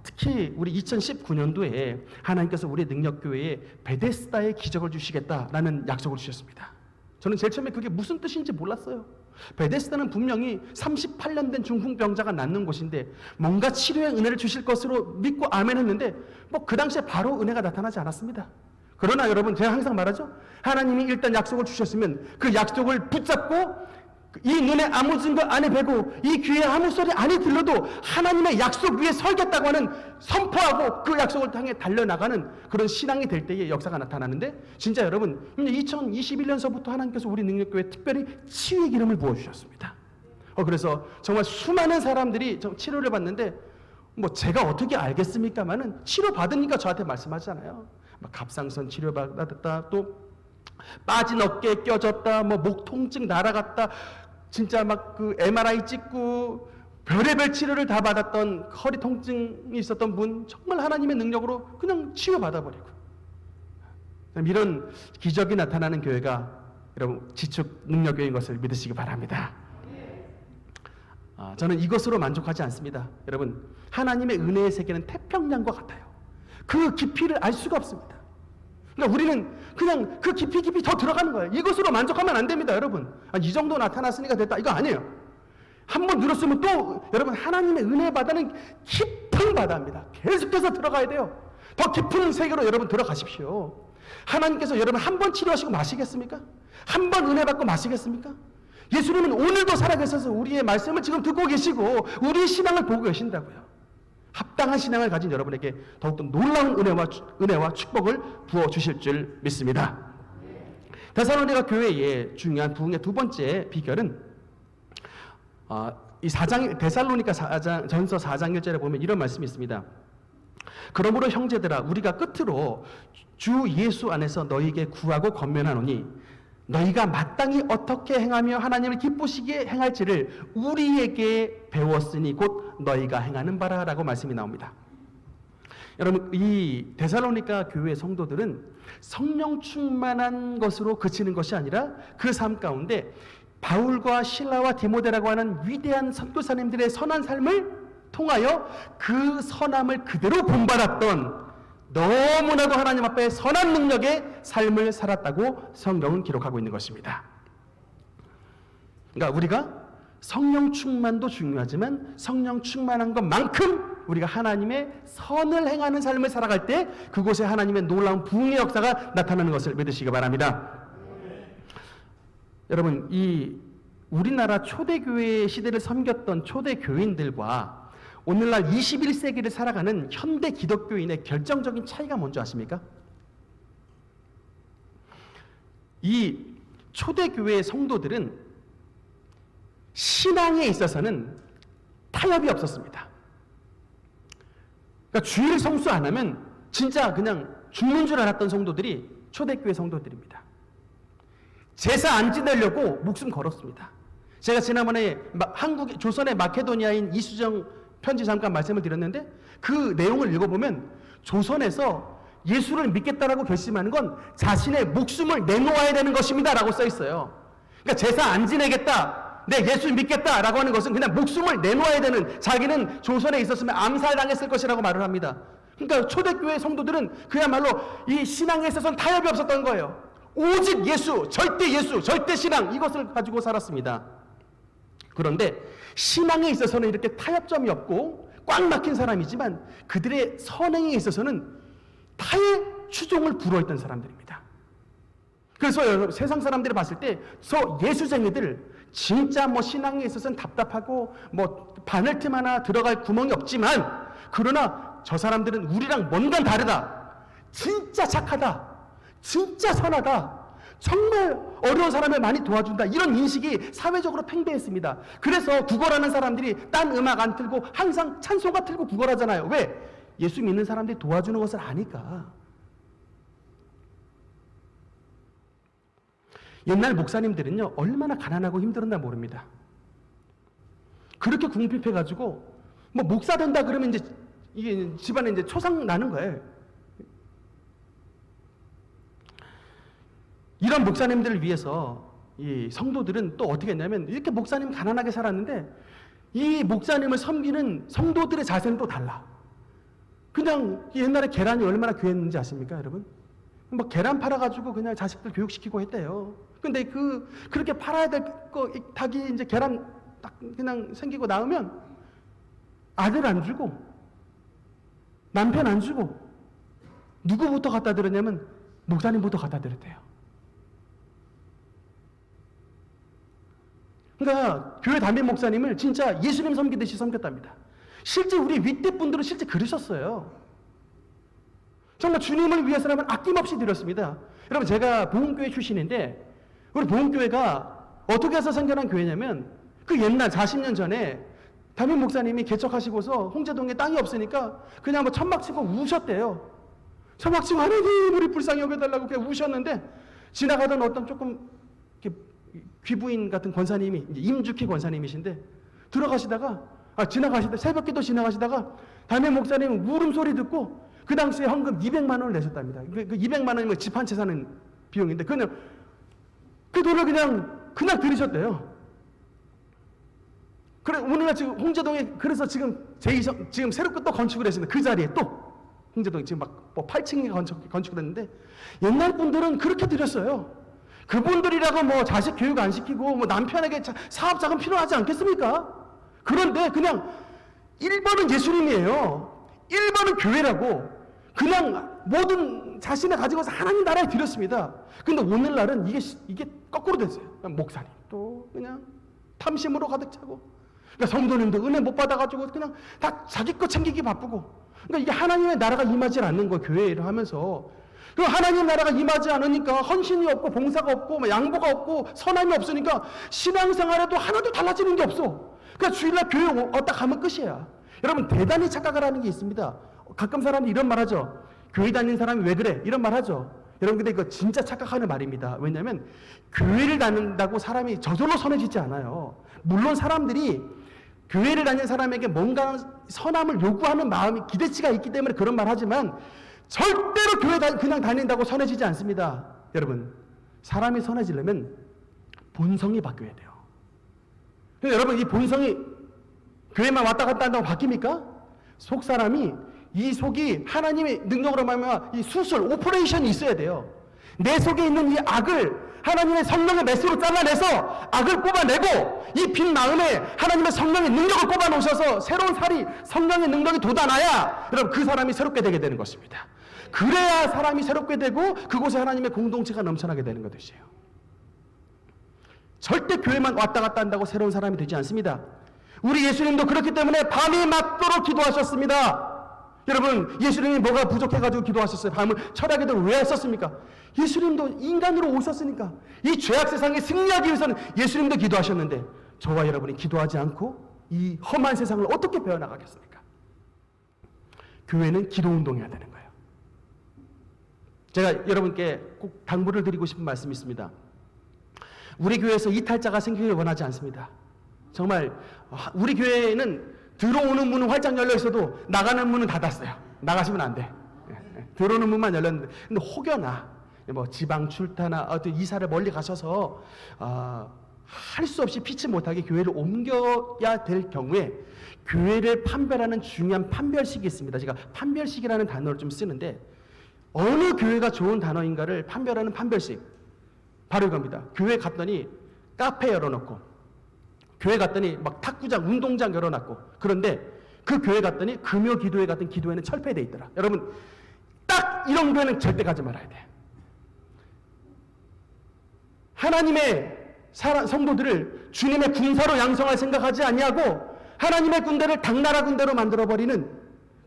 특히 우리 2019년도에 하나님께서 우리 능력교회에 베데스다의 기적을 주시겠다라는 약속을 주셨습니다. 저는 제일 처음에 그게 무슨 뜻인지 몰랐어요. 베데스다는 분명히 38년 된 중풍병자가 낫는 곳인데 뭔가 치료의 은혜를 주실 것으로 믿고 아멘 했는데 그 당시에 바로 은혜가 나타나지 않았습니다. 그러나 여러분, 제가 항상 말하죠. 하나님이 일단 약속을 주셨으면 그 약속을 붙잡고 이 눈에 아무 증거 안에 배고 이 귀에 아무 소리 안에 들려도 하나님의 약속 위에 설겠다고 하는 선포하고 그 약속을 향해 달려나가는 그런 신앙이 될 때의 역사가 나타나는데 진짜 여러분 2021년서부터 하나님께서 우리 능력교회에 특별히 치유의 기름을 부어주셨습니다. 그래서 정말 수많은 사람들이 치료를 받는데 제가 어떻게 알겠습니까마는 치료받으니까 저한테 말씀하잖아요. 갑상선 치료받았다, 또 빠진 어깨에 껴졌다, 목 통증 날아갔다, 진짜 그 MRI 찍고 별의별 치료를 다 받았던 허리 통증이 있었던 분 정말 하나님의 능력으로 그냥 치유받아버리고 이런 기적이 나타나는 교회가 여러분 지축 능력교회인 것을 믿으시기 바랍니다. 저는 이것으로 만족하지 않습니다. 여러분, 하나님의 은혜의 세계는 태평양과 같아요. 그 깊이를 알 수가 없습니다. 그러니까 우리는 그냥 그 깊이 더 들어가는 거예요. 이것으로 만족하면 안 됩니다, 여러분. 이 정도 나타났으니까 됐다, 이거 아니에요. 한번 들었으면 또 여러분, 하나님의 은혜 바다는 깊은 바다입니다. 계속해서 들어가야 돼요. 더 깊은 세계로 여러분 들어가십시오. 하나님께서 여러분 한 번 치료하시고 마시겠습니까? 한 번 은혜 받고 마시겠습니까? 예수님은 오늘도 살아계셔서 우리의 말씀을 지금 듣고 계시고 우리의 신앙을 보고 계신다고요. 합당한 신앙을 가진 여러분에게 더욱더 놀라운 은혜와 축복을 부어주실 줄 믿습니다. 데살로니가 교회의 중요한 부흥의 두 번째 비결은 이 데살로니가 전서 4장 1절에 보면 이런 말씀이 있습니다. 그러므로 형제들아, 우리가 끝으로 주 예수 안에서 너희에게 구하고 권면하노니 너희가 마땅히 어떻게 행하며 하나님을 기쁘시게 행할지를 우리에게 배웠으니 곧 너희가 행하는 바라라고 말씀이 나옵니다. 여러분, 이 데살로니가 교회 성도들은 성령 충만한 것으로 그치는 것이 아니라 그 삶 가운데 바울과 실라와 디모데라고 하는 위대한 선교사님들의 선한 삶을 통하여 그 선함을 그대로 본받았던 너무나도 하나님 앞에 선한 능력의 삶을 살았다고 성경은 기록하고 있는 것입니다. 그러니까 우리가 성령 충만도 중요하지만 성령 충만한 것만큼 우리가 하나님의 선을 행하는 삶을 살아갈 때 그곳에 하나님의 놀라운 부흥의 역사가 나타나는 것을 믿으시기 바랍니다. 여러분, 이 우리나라 초대교회 시대를 섬겼던 초대교인들과 오늘날 21세기를 살아가는 현대 기독교인의 결정적인 차이가 뭔지 아십니까? 이 초대교회의 성도들은 신앙에 있어서는 타협이 없었습니다. 그러니까 주일 성수 안 하면 진짜 그냥 죽는 줄 알았던 성도들이 초대교회 성도들입니다. 제사 안 지내려고 목숨 걸었습니다. 제가 지난번에 조선의 마케도니아인 이수정 편지 잠깐 말씀을 드렸는데 그 내용을 읽어보면 조선에서 예수를 믿겠다라고 결심하는 건 자신의 목숨을 내놓아야 되는 것입니다 라고 써 있어요. 그러니까 제사 안 지내겠다, 내 예수 믿겠다 라고 하는 것은 그냥 목숨을 내놓아야 되는, 자기는 조선에 있었으면 암살당했을 것이라고 말을 합니다. 그러니까 초대교회 성도들은 그야말로 이 신앙에 있어서는 타협이 없었던 거예요. 오직 예수, 절대 신앙, 이것을 가지고 살았습니다. 그런데 신앙에 있어서는 이렇게 타협점이 없고 꽉 막힌 사람이지만 그들의 선행에 있어서는 타의 추종을 불허했던 사람들입니다. 그래서 여러분, 세상 사람들이 봤을 때 저 예수쟁이들 진짜 뭐 신앙에 있어서는 답답하고 뭐 바늘 틈 하나 들어갈 구멍이 없지만, 그러나 저 사람들은 우리랑 뭔가 다르다, 진짜 착하다, 진짜 선하다, 정말 어려운 사람을 많이 도와준다, 이런 인식이 사회적으로 팽배했습니다. 그래서 구걸하는 사람들이 딴 음악 안 틀고 항상 찬송가 틀고 구걸하잖아요. 왜? 예수 믿는 사람들이 도와주는 것을 아니까. 옛날 목사님들은요, 얼마나 가난하고 힘들었나 모릅니다. 그렇게 궁핍해가지고 뭐 목사 된다 그러면 이제 이게 집안에 이제 초상 나는 거예요. 이런 목사님들을 위해서 이 성도들은 또 어떻게 했냐면, 이렇게 목사님 가난하게 살았는데 이 목사님을 섬기는 성도들의 자세는 또 달라. 그냥 옛날에 계란이 얼마나 귀했는지 아십니까, 여러분? 뭐 계란 팔아가지고 그냥 자식들 교육시키고 했대요. 근데 그렇게 팔아야 될 거, 닭이 이제 계란 딱 그냥 생기고 나오면 아들 안 주고 남편 안 주고 누구부터 갖다 드렸냐면 목사님부터 갖다 드렸대요. 그러니까 교회 담임 목사님을 진짜 예수님 섬기듯이 섬겼답니다. 실제 우리 윗대분들은 실제 그러셨어요. 정말 주님을 위해서라면 아낌없이 드렸습니다. 여러분, 제가 보훈교회 출신인데 우리 보훈교회가 어떻게 해서 생겨난 교회냐면, 그 옛날 40년 전에 담임 목사님이 개척하시고서 홍제동에 땅이 없으니까 그냥 뭐 천막 치고 우셨대요. 천막 치고 하나님 우리 불쌍히 여겨달라고 그냥 우셨는데, 지나가던 어떤 조금 귀부인 같은 권사님이, 이제 임주키 권사님이신데, 지나가시다 새벽기도 지나가시다가 담임 목사님 울음소리 듣고 그 당시에 헌금 200만 원을 내셨답니다. 그 200만 원이면 집 한 채 사는 비용인데 그냥 그 돈을 그냥 들이셨대요. 그래, 오늘날 지금 홍제동에, 그래서 지금 지금 새롭게 또 건축을 했습니다. 그 자리에 또 홍제동에 지금 막 뭐 8층이 건축됐는데, 옛날 분들은 그렇게 드렸어요. 그분들이라고 뭐 자식 교육 안 시키고 뭐 남편에게 사업 자금 필요하지 않겠습니까? 그런데 그냥 1번은 예수님이에요. 1번은 교회라고 그냥 모든 자신을 가지고서 하나님 나라에 드렸습니다. 근데 오늘날은 이게 거꾸로 됐어요. 목사님 또 그냥 탐심으로 가득 차고, 그러니까 성도님도 은혜 못 받아가지고 그냥 다 자기 거 챙기기 바쁘고, 그러니까 이게 하나님의 나라가 임하지 않는 거예요. 교회를 하면서. 그 하나님 나라가 임하지 않으니까 헌신이 없고 봉사가 없고 뭐 양보가 없고 선함이 없으니까 신앙생활에도 하나도 달라지는 게 없어. 그러니까 주일날 교회 왔다 가면 끝이야. 여러분, 대단히 착각을 하는 게 있습니다. 가끔 사람들이 이런 말 하죠. 교회 다니는 사람이 왜 그래? 이런 말 하죠. 여러분, 근데 이거 진짜 착각하는 말입니다. 왜냐하면 교회를 다닌다고 사람이 저절로 선해지지 않아요. 물론 사람들이 교회를 다니는 사람에게 뭔가 선함을 요구하는 마음이, 기대치가 있기 때문에 그런 말 하지만 절대로 교회 그냥 다닌다고 선해지지 않습니다. 여러분, 사람이 선해지려면 본성이 바뀌어야 돼요. 여러분, 이 본성이 교회만 왔다 갔다 한다고 바뀝니까? 속 사람이, 이 속이 하나님의 능력으로 말하면 이 수술, 오퍼레이션이 있어야 돼요. 내 속에 있는 이 악을 하나님의 성령의 메스로 잘라내서 악을 뽑아내고, 이 빈 마음에 하나님의 성령의 능력을 꼽아놓으셔서 새로운 살이, 성령의 능력이 돋아나야 여러분 그 사람이 새롭게 되게 되는 것입니다. 그래야 사람이 새롭게 되고 그곳에 하나님의 공동체가 넘쳐나게 되는 것이에요. 절대 교회만 왔다 갔다 한다고 새로운 사람이 되지 않습니다. 우리 예수님도 그렇기 때문에 밤이 맞도록 기도하셨습니다. 여러분, 예수님이 뭐가 부족해가지고 기도하셨어요? 밤을 철학의 도를 왜 하셨습니까? 예수님도 인간으로 오셨으니까 이 죄악 세상에 승리하기 위해서는 예수님도 기도하셨는데 저와 여러분이 기도하지 않고 이 험한 세상을 어떻게 배워나가겠습니까? 교회는 기도 운동해야 되는 거예요. 제가 여러분께 꼭 당부를 드리고 싶은 말씀이 있습니다. 우리 교회에서 이탈자가 생기길 원하지 않습니다. 정말 우리 교회에는 들어오는 문은 활짝 열려 있어도 나가는 문은 닫았어요. 나가시면 안 돼. 들어오는 문만 열렸는데, 근데 혹여나 뭐 지방 출타나 어떤 이사를 멀리 가셔서 할 수 없이 피치 못하게 교회를 옮겨야 될 경우에 교회를 판별하는 중요한 판별식이 있습니다. 제가 판별식이라는 단어를 좀 쓰는데 어느 교회가 좋은 단어인가를 판별하는 판별식, 바로 이겁니다. 교회 갔더니 카페 열어놓고, 교회 갔더니 막 탁구장, 운동장 열어놨고, 그런데 그 교회 갔더니 금요 기도회 같은 기도회는 철폐되어 있더라. 여러분, 딱 이런 교회는 절대 가지 말아야 돼. 하나님의 성도들을 주님의 군사로 양성할 생각하지 아니하고 하나님의 군대를 당나라 군대로 만들어버리는,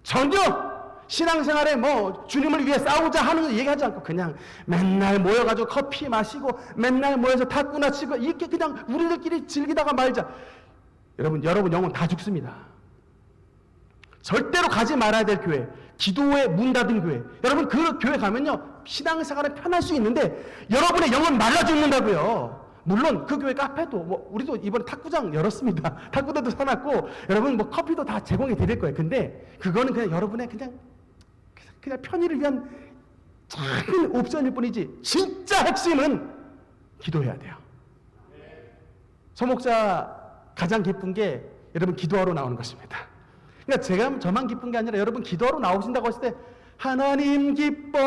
전혀 신앙생활에 뭐 주님을 위해 싸우자 하는 거 얘기하지 않고 그냥 맨날 모여가지고 커피 마시고 맨날 모여서 탁구나 치고 이렇게 그냥 우리들끼리 즐기다가 말자. 여러분 영혼 다 죽습니다. 절대로 가지 말아야 될 교회, 기도에 문 닫은 교회. 여러분 그 교회 가면요 신앙생활은 편할 수 있는데 여러분의 영혼 말라 죽는다고요. 물론 그 교회 카페도 뭐 우리도 이번에 탁구장 열었습니다. 탁구대도 사놨고 여러분 뭐 커피도 다 제공해 드릴 거예요. 근데 그거는 그냥 여러분의 그냥 편의를 위한 작은 옵션일 뿐이지 진짜 핵심은 기도해야 돼요. 서목자 가장 기쁜 게 여러분 기도하러 나오는 것입니다. 그러니까 저만 기쁜 게 아니라 여러분 기도하러 나오신다고 했을 때 하나님 기뻐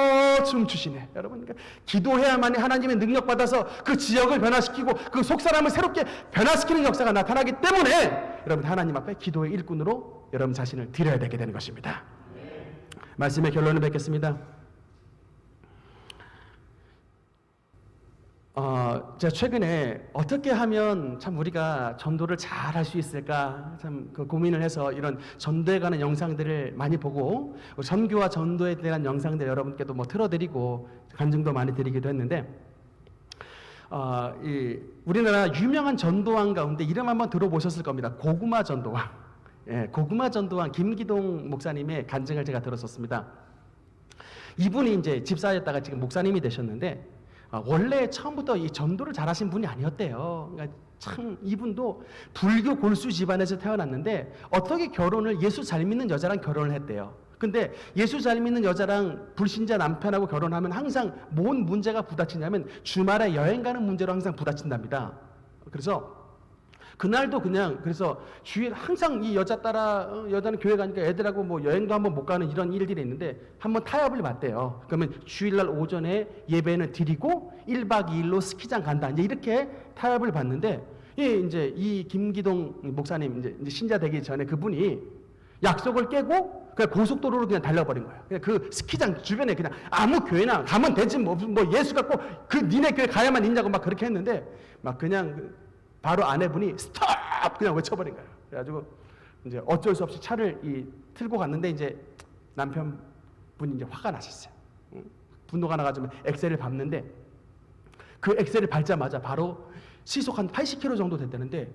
춤추시네. 여러분 그러니까 기도해야만이 하나님의 능력 받아서 그 지역을 변화시키고 그 속사람을 새롭게 변화시키는 역사가 나타나기 때문에 여러분 하나님 앞에 기도의 일꾼으로 여러분 자신을 드려야 되게 되는 것입니다. 말씀의 결론을 뵙겠습니다. 제가 최근에 어떻게 하면 참 우리가 전도를 잘 할 수 있을까 참 그 고민을 해서 이런 전도에 관한 영상들을 많이 보고 선교와 전도에 대한 영상들 여러분께도 뭐 틀어드리고 간증도 많이 드리기도 했는데 우리나라 유명한 전도왕 가운데 이름 한번 들어보셨을 겁니다. 고구마 전도왕. 예, 고구마 전도왕 김기동 목사님의 간증을 제가 들었었습니다. 이분이 이제 집사였다가 지금 목사님이 되셨는데 원래 처음부터 이 전도를 잘하신 분이 아니었대요. 그러니까 참 이분도 불교 골수 집안에서 태어났는데 어떻게 결혼을 예수 잘 믿는 여자랑 결혼을 했대요. 근데 예수 잘 믿는 여자랑 불신자 남편하고 결혼하면 항상 뭔 문제가 부딪히냐면 주말에 여행 가는 문제로 항상 부딪힌답니다. 그래서 그날도 그냥 그래서 주일 항상 이 여자는 교회 가니까 애들하고 뭐 여행도 한번 못 가는 이런 일들이 있는데 한번 타협을 봤대요. 그러면 주일날 오전에 예배는 드리고 1박 2일로 스키장 간다. 이제 이렇게 타협을 봤는데 이제 이 김기동 목사님 이제 신자 되기 전에 그분이 약속을 깨고 그냥 고속도로로 그냥 달려버린 거예요. 그냥 그 스키장 주변에 그냥 아무 교회나 가면 되지 뭐 예수 갖고 그 니네 교회 가야만 있냐고 막 그렇게 했는데 막 그냥 바로 아내분이 스톱 그냥 외쳐버린 거예요. 그래가지고 이제 어쩔 수 없이 차를 틀고 갔는데 이제 남편분이 이제 화가 나셨어요. 분노가 나가지고 엑셀을 밟는데 그 엑셀을 밟자마자 바로 시속 한 80km 정도 됐다는데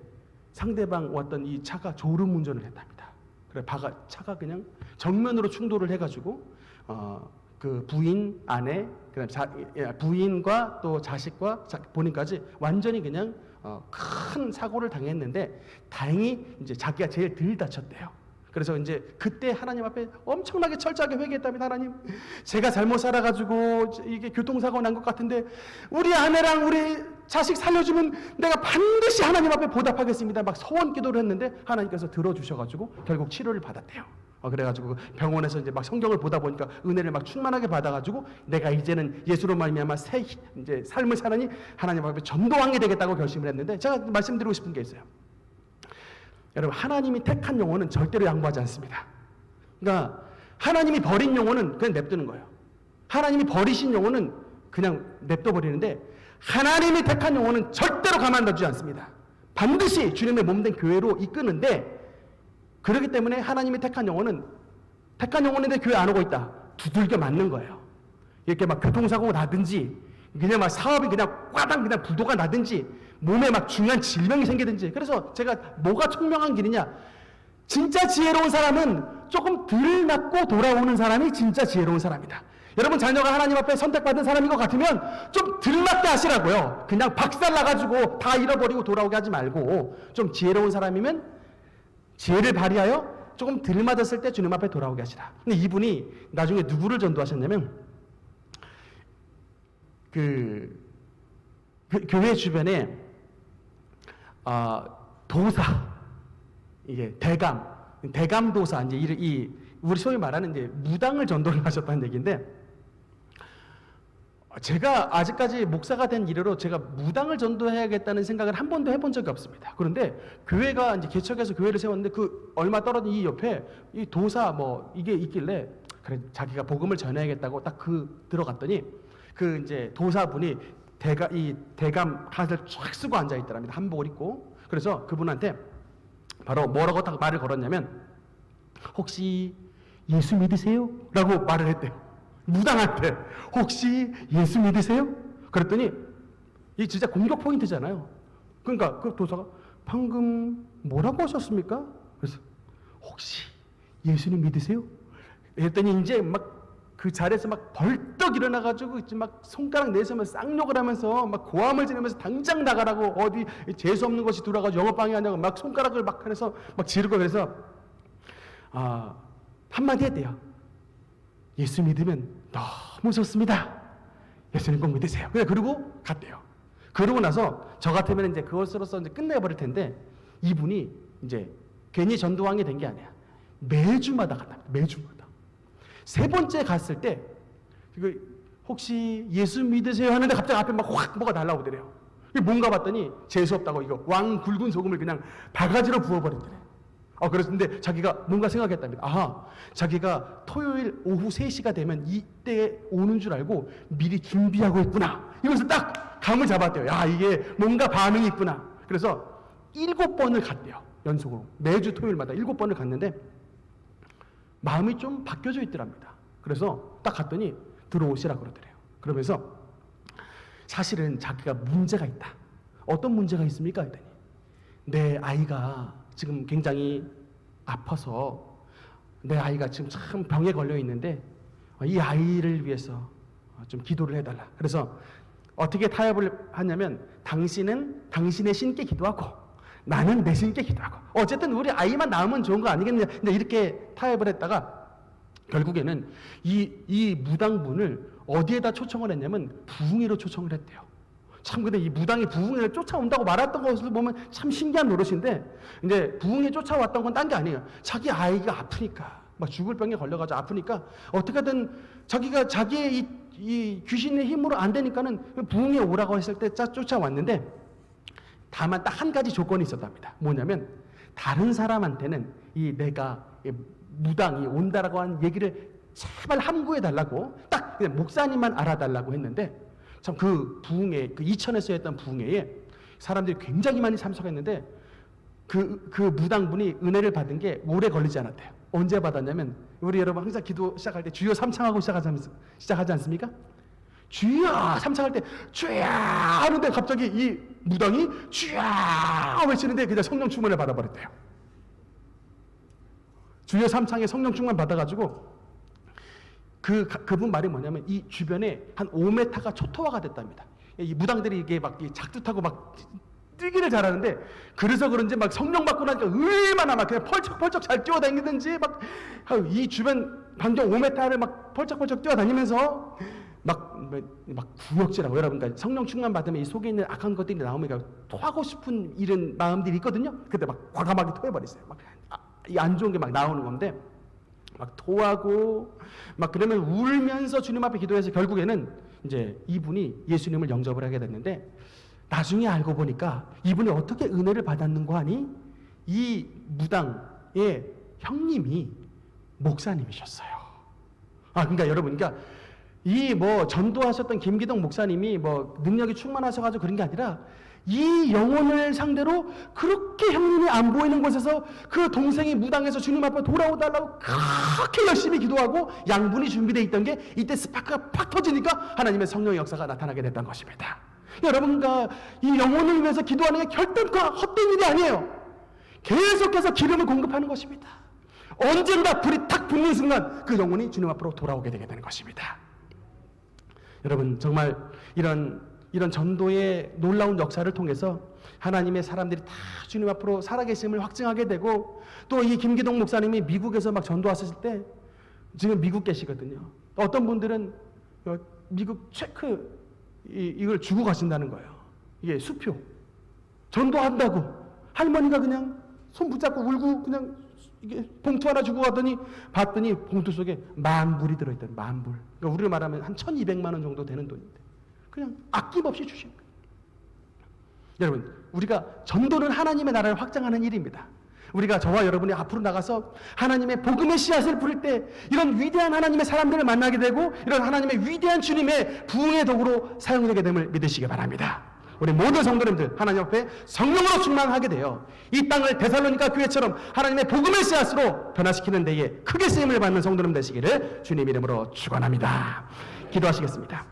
상대방 왔던 이 차가 졸음 운전을 했답니다. 그래 차가 그냥 정면으로 충돌을 해가지고 그 부인, 아내, 그다음 부인과 또 자식과 본인까지 완전히 그냥 큰 사고를 당했는데 다행히 이제 자기가 제일 덜 다쳤대요. 그래서 이제 그때 하나님 앞에 엄청나게 철저하게 회개했답니다. 하나님, 제가 잘못 살아가지고 이게 교통사고 난 것 같은데 우리 아내랑 우리 자식 살려주면 내가 반드시 하나님 앞에 보답하겠습니다. 막 소원 기도를 했는데 하나님께서 들어주셔가지고 결국 치료를 받았대요. 그래가지고 병원에서 이제 막 성경을 보다 보니까 은혜를 막 충만하게 받아가지고 내가 이제는 예수로 말미암아 새 이제 삶을 사느니 하나님 앞에 전도왕이 되겠다고 결심을 했는데 제가 말씀드리고 싶은 게 있어요. 여러분 하나님이 택한 영혼은 절대로 양보하지 않습니다. 그러니까 하나님이 버린 영혼은 그냥 냅두는 거예요. 하나님이 버리신 영혼은 그냥 냅둬 버리는데 하나님이 택한 영혼은 절대로 가만두지 않습니다. 반드시 주님의 몸된 교회로 이끄는데, 그렇기 때문에 하나님이 택한 영혼인데 교회 안 오고 있다, 두들겨 맞는 거예요. 이렇게 막 교통사고가 나든지, 그냥 막 사업이 그냥 꽈당 그냥 부도가 나든지, 몸에 막 중요한 질병이 생기든지. 그래서 제가 뭐가 총명한 길이냐, 진짜 지혜로운 사람은 조금 덜 맞고 돌아오는 사람이 진짜 지혜로운 사람이다. 여러분 자녀가 하나님 앞에 선택받은 사람인 것 같으면 좀 덜 맞게 하시라고요. 그냥 박살 나가지고 다 잃어버리고 돌아오게 하지 말고, 좀 지혜로운 사람이면 지혜를 발휘하여 조금 덜 맞았을 때 주님 앞에 돌아오게 하시라. 근데 이분이 나중에 누구를 전도하셨냐면, 교회 주변에 도사, 이게 대감 도사, 이제 우리 소위 말하는 이제 무당을 전도를 하셨다는 얘기인데, 제가 아직까지 목사가 된 이래로 제가 무당을 전도해야겠다는 생각을 한 번도 해본 적이 없습니다. 그런데 교회가 이제 개척해서 교회를 세웠는데, 그 얼마 떨어진 이 옆에 이 도사 이게 있길래, 그래 자기가 복음을 전해야겠다고 딱 들어갔더니, 그 이제 도사분이 대감 가사를 쫙 쓰고 앉아 있더랍니다. 한복을 입고. 그래서 그분한테 바로 뭐라고 딱 말을 걸었냐면, 혹시 예수 믿으세요? 라고 말을 했대요. 무당한테 혹시 예수 믿으세요? 그랬더니 이 진짜 공격 포인트잖아요. 그러니까 그 도사가 방금 뭐라고 하셨습니까? 그래서 혹시 예수님 믿으세요? 그랬더니 이제 막 그 자리에서 막 벌떡 일어나가지고 이제 막 손가락 내세우면서 쌍욕을 하면서 막 고함을 지르면서 당장 나가라고, 어디 재수 없는 것이 들어와가지고 영업방해 하냐고 막 손가락을 막 해서 막 지르고, 그래서 한마디 했대요. 예수 믿으면 너무 좋습니다. 예수님 꼭 믿으세요. 그리고 갔대요. 그러고 나서 저 같으면 이제 그것으로서 이제 끝내버릴 텐데, 이분이 이제 괜히 전도왕이 된 게 아니야. 매주마다 갔다. 매주마다. 세 번째 갔을 때, 혹시 예수 믿으세요? 하는데 갑자기 앞에 막 확 뭐가 날라오더래요. 이게 뭔가 봤더니 재수없다고 이거 왕 굵은 소금을 그냥 바가지로 부어버린대요. 그랬는데 자기가 뭔가 생각했답니다. 자기가 토요일 오후 3시가 되면 이때에 오는 줄 알고 미리 준비하고 있구나. 이것을 딱 감을 잡았대요. 이게 뭔가 반응이 있구나. 그래서 7번을 갔대요. 연속으로. 매주 토요일마다 7번을 갔는데 마음이 좀 바뀌어져 있더랍니다. 그래서 딱 갔더니 들어오시라 그러더래요. 그러면서 사실은 자기가 문제가 있다. 어떤 문제가 있습니까? 했더니 내 아이가 지금 굉장히 아파서, 내 아이가 지금 참 병에 걸려 있는데 이 아이를 위해서 좀 기도를 해달라. 그래서 어떻게 타협을 하냐면, 당신은 당신의 신께 기도하고 나는 내 신께 기도하고, 어쨌든 우리 아이만 나으면 좋은 거 아니겠냐. 이렇게 타협을 했다가 결국에는 이 무당분을 어디에다 초청을 했냐면 부흥회로 초청을 했대요. 참, 근데 이 무당이 부흥회를 쫓아온다고 말했던 것을 보면 참 신기한 노릇인데, 이제 부흥회 쫓아왔던 건 딴 게 아니에요. 자기 아이가 아프니까, 막 죽을 병에 걸려가지고 아프니까 어떻게든 자기가 자기의 이 귀신의 힘으로 안 되니까는 부흥회 오라고 했을 때 쫓아왔는데, 다만 딱 한 가지 조건이 있었답니다. 뭐냐면, 다른 사람한테는 내가 무당이 온다라고 한 얘기를 제발 함구해 달라고, 딱 그냥 목사님만 알아달라고 했는데, 참 그 부흥회, 그 이천에서 했던 부흥회에 사람들이 굉장히 많이 참석했는데, 그 무당분이 은혜를 받은 게 오래 걸리지 않았대요. 언제 받았냐면, 우리 여러분 항상 기도 시작할 때 주여 삼창하고 시작하지 않습니까? 주여 삼창할 때 주여 하는데 갑자기 이 무당이 주여 외치는데 그냥 성령 충만을 받아버렸대요. 주여 삼창에 성령 충만 받아가지고, 그분 말이 뭐냐면, 이 주변에 한 5m가 초토화가 됐답니다. 이 무당들이 이게 막 작두타고 막 뛰기를 잘하는데, 그래서 그런지 막 성령 받고 나니까 얼마나 막 그냥 펄쩍펄쩍 잘 뛰어다니든지, 막 이 주변 반경 5m를 막 펄쩍펄쩍 뛰어다니면서 막 구역질하고, 여러분, 그러니까 성령 충만 받으면 이 속에 있는 악한 것들이 나오면 토하고 싶은 이런 마음들이 있거든요. 그때 막 과감하게 토해버리세요. 막 이 안 좋은 게 막 나오는 건데, 막 토하고 막 그러면 울면서 주님 앞에 기도해서 결국에는 이제 이분이 예수님을 영접을 하게 됐는데, 나중에 알고 보니까 이분이 어떻게 은혜를 받았는고 하니, 이 무당의 형님이 목사님이셨어요. 그러니까 여러분, 그러니까 이 뭐 전도하셨던 김기동 목사님이 뭐 능력이 충만하셔가지고 그런 게 아니라 이 영혼을 상대로 그렇게 형님이 안 보이는 곳에서 그 동생이 무당에서 주님 앞에 돌아오달라고 그렇게 열심히 기도하고 양분이 준비되어 있던 게 이때 스파크가 팍 터지니까 하나님의 성령의 역사가 나타나게 됐던 것입니다. 여러분과 이 영혼을 위해서 기도하는 게 결단과 헛된 일이 아니에요. 계속해서 기름을 공급하는 것입니다. 언젠가 불이 탁 붙는 순간 그 영혼이 주님 앞으로 돌아오게 되게 되는 것입니다. 여러분 정말 이런 전도의 놀라운 역사를 통해서 하나님의 사람들이 다 주님 앞으로 살아계심을 확증하게 되고, 또 이 김기동 목사님이 미국에서 막 전도하셨을 때 지금 미국 계시거든요. 어떤 분들은 미국 체크 이걸 주고 가신다는 거예요. 이게 수표 전도한다고 할머니가 그냥 손 붙잡고 울고 그냥 이게 봉투 하나 주고 가더니 봤더니 봉투 속에 10,000불이 들어있던 10,000불. 그러니까 우리로 말하면 한 1,200만 원 정도 되는 돈인데 그냥 아낌없이 주신 거예요. 여러분 우리가 전도는 하나님의 나라를 확장하는 일입니다. 우리가 저와 여러분이 앞으로 나가서 하나님의 복음의 씨앗을 뿌릴 때 이런 위대한 하나님의 사람들을 만나게 되고 이런 하나님의 위대한 주님의 부흥의 도구로 사용되게 됨을 믿으시기 바랍니다. 우리 모든 성도님들 하나님 앞에 성령으로 충만하게 되어 이 땅을 데살로니가 교회처럼 하나님의 복음의 씨앗으로 변화시키는 데에 크게 쓰임을 받는 성도님 되시기를 주님 이름으로 축원합니다. 기도하시겠습니다.